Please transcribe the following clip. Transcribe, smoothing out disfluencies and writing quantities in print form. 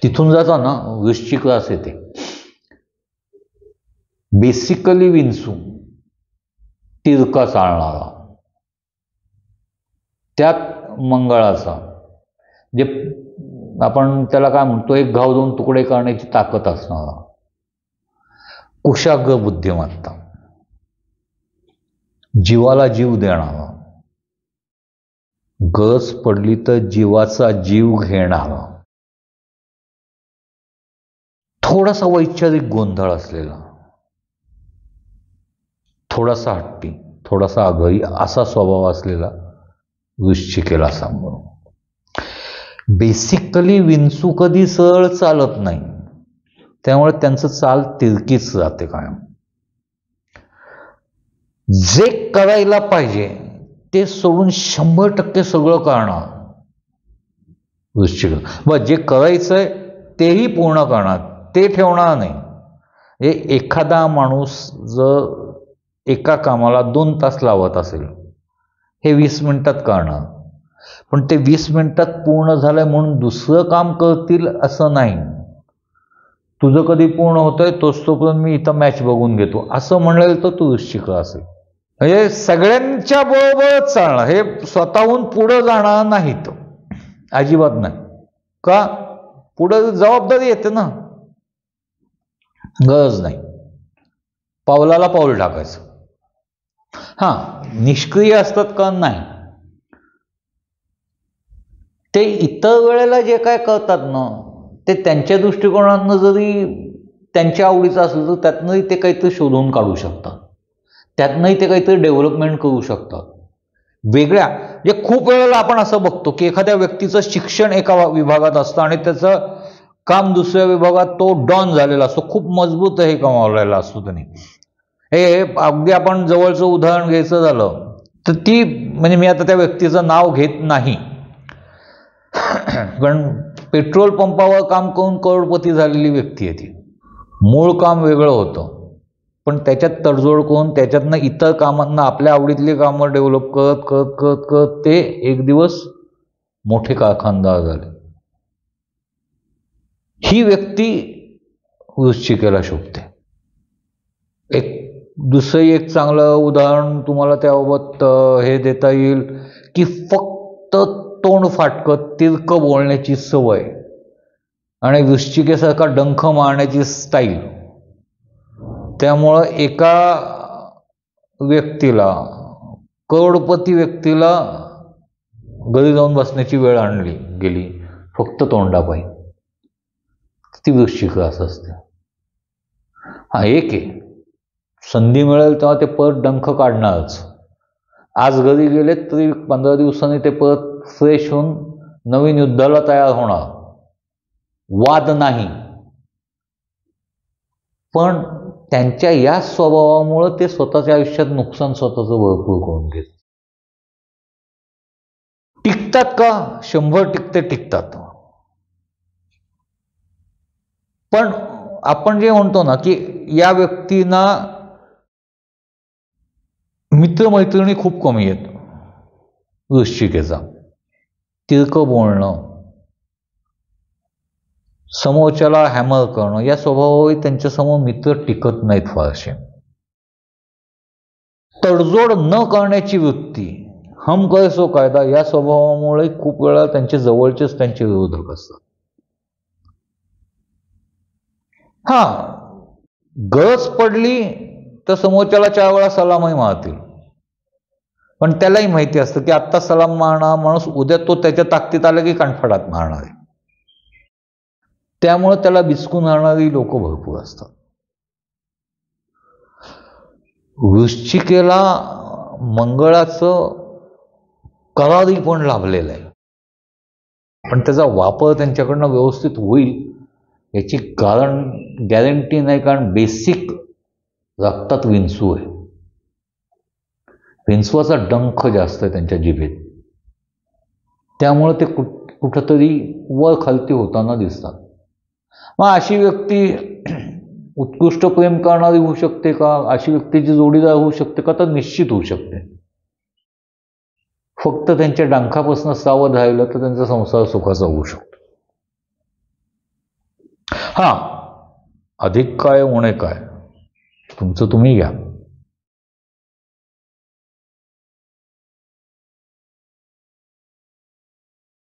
तिथून जाताना वृश्चिक रास येते. बेसिकली विंचू तिरका चालणारा, त्यात मंगळाचा, जे आपण त्याला काय म्हणतो, एक घाव दोन तुकडे करण्याची ताकद असणारा, कुशाग्र बुद्धिमत्ता, जीवाला जीव देणारा, गरज पडली तर जीवाचा जीव घेणारा, थोडासा वैचारिक गोंधळ असलेला, थोडासा हट्टी, थोडासा आगरी असा स्वभाव असलेला वृश्चिकेला सांभाळून. बेसिकली विंचू कधी सरळ चालत नाही, त्यामुळे त्यांचं चाल तिरकीच जाते कायम. जे करायला पाहिजे ते सोडून 100% सगळं करणार वृश्चिक. जे करायचंय तेही पूर्ण करणार, ते ठेवणार नाही. एखादा माणूस जर एका कामाला 2 तास लावत असेल, हे 20 मिनिटात करणार, पण ते 20 मिनिटात पूर्ण झालंय म्हणून दुसरं काम करतील असं नाही. तुझं कधी पूर्ण होतंय तोपर्यंत मी इथं मॅच बघून घेतो असं म्हणेल तर तू वृश्चिक असेल. म्हणजे सगळ्यांच्या बरोबरच चालणार, हे स्वतःहून पुढं जाणार नाहीत अजिबात नाही. का? पुढं जबाबदारी येते ना, गरज नाही, पावलाला पाऊल टाकायचं. निष्क्रिय असतात का? नाही. ते इतर वेळेला जे काय करतात ना, ते त्यांच्या दृष्टिकोनातनं जरी त्यांच्या आवडीचं असलं तर त्यातनंही ते काहीतरी शोधून काढू शकतात, त्यातनंही ते काहीतरी डेव्हलपमेंट करू शकतात वेगळ्या. जे खूप वेळेला आपण असं बघतो की एखाद्या व्यक्तीचं शिक्षण एका विभागात असतं आणि त्याचं काम दुसऱ्या विभागात तो डॉन झालेला असतो, खूप मजबूत हे कमावलेला असतो त्याने. हे अगदी आपण जवळचं उदाहरण घ्यायचं झालं तर ती, म्हणजे मी आता त्या व्यक्तीचं नाव घेत नाही, कारण पेट्रोल पंपावर काम करून करोडपती झालेली व्यक्ती आहे ती. मूळ काम वेगळं होतं, पण त्याच्यात तडजोड करून त्याच्यातनं इतर कामांना आपल्या आवडीतली कामं डेव्हलप करत करत करत करत ते एक दिवस मोठे कारखानदार झाले. ही व्यक्ती वृश्चिकेला शोभते. दुसरं एक चांगलं उदाहरण तुम्हाला त्याबाबत हे देता येईल की फक्त तोंड फाटकं तिरकं बोलण्याची सवय आणि वृश्चिकेसारखा डंख मारण्याची स्टाईल, त्यामुळं एका व्यक्तीला, करोडपती व्यक्तीला घरी जाऊन बसण्याची वेळ आणली गेली फक्त तोंडापायी. ती वृश्चिक रास असते. एक आहे, संधी मिळेल तेव्हा ते परत डंख काढणारच. आज घरी गेलेत तरी 15 दिवसांनी ते परत फ्रेश होऊन नवीन युद्धाला तयार होणार, वाद नाही. पण त्यांच्या या स्वभावामुळं ते स्वतःच्या आयुष्यात नुकसान स्वतःचं भरपूर करून घेत. टिकतात का? 100% टिकतात. पण आपण जे म्हणतो ना की या व्यक्तींना मित्रमैत्रिणी खूप कमी आहेत वृश्चिकेचा. तिरकं बोलणं, समोरच्याला हॅमर करणं, या स्वभावामुळे त्यांच्यासमोर मित्र टिकत नाहीत फारसे. तडजोड न करण्याची वृत्ती, हम करे सो कायदा, या स्वभावामुळे खूप वेळा त्यांचे जवळचेच त्यांचे विरोधक असतात. गरज पडली तर समोरच्याला 4 वेळा सलामही मारतील, पण त्यालाही माहिती असतं की आत्ता सलाम मारणार माणूस उद्या तो त्याच्या ताकदीत आला की कानफडात मारणार आहे. त्यामुळे त्याला बिचकून राहणारी लोक भरपूर असतात. वृश्चिकेला मंगळाचं करारी पण लाभलेलं आहे, पण त्याचा वापर त्यांच्याकडनं व्यवस्थित होईल याची गॅरंटी नाही, कारण बेसिक रक्तात विंचू आहे. विंचवाचा डंख जास्त आहे त्यांच्या जिभेत, त्यामुळे ते कुठंतरी वर खालती होताना दिसतात. मग अशी व्यक्ती उत्कृष्ट प्रेम करणारी होऊ शकते का? अशी व्यक्तीची जोडीदार होऊ शकते का? तर निश्चित होऊ शकते. फक्त त्यांच्या डंखापासून सावध राहिलं तर त्यांचा संसार सुखाचा होऊ शकतो. हां, अधिक काय उणे काय तुमचं तुम्ही घ्या.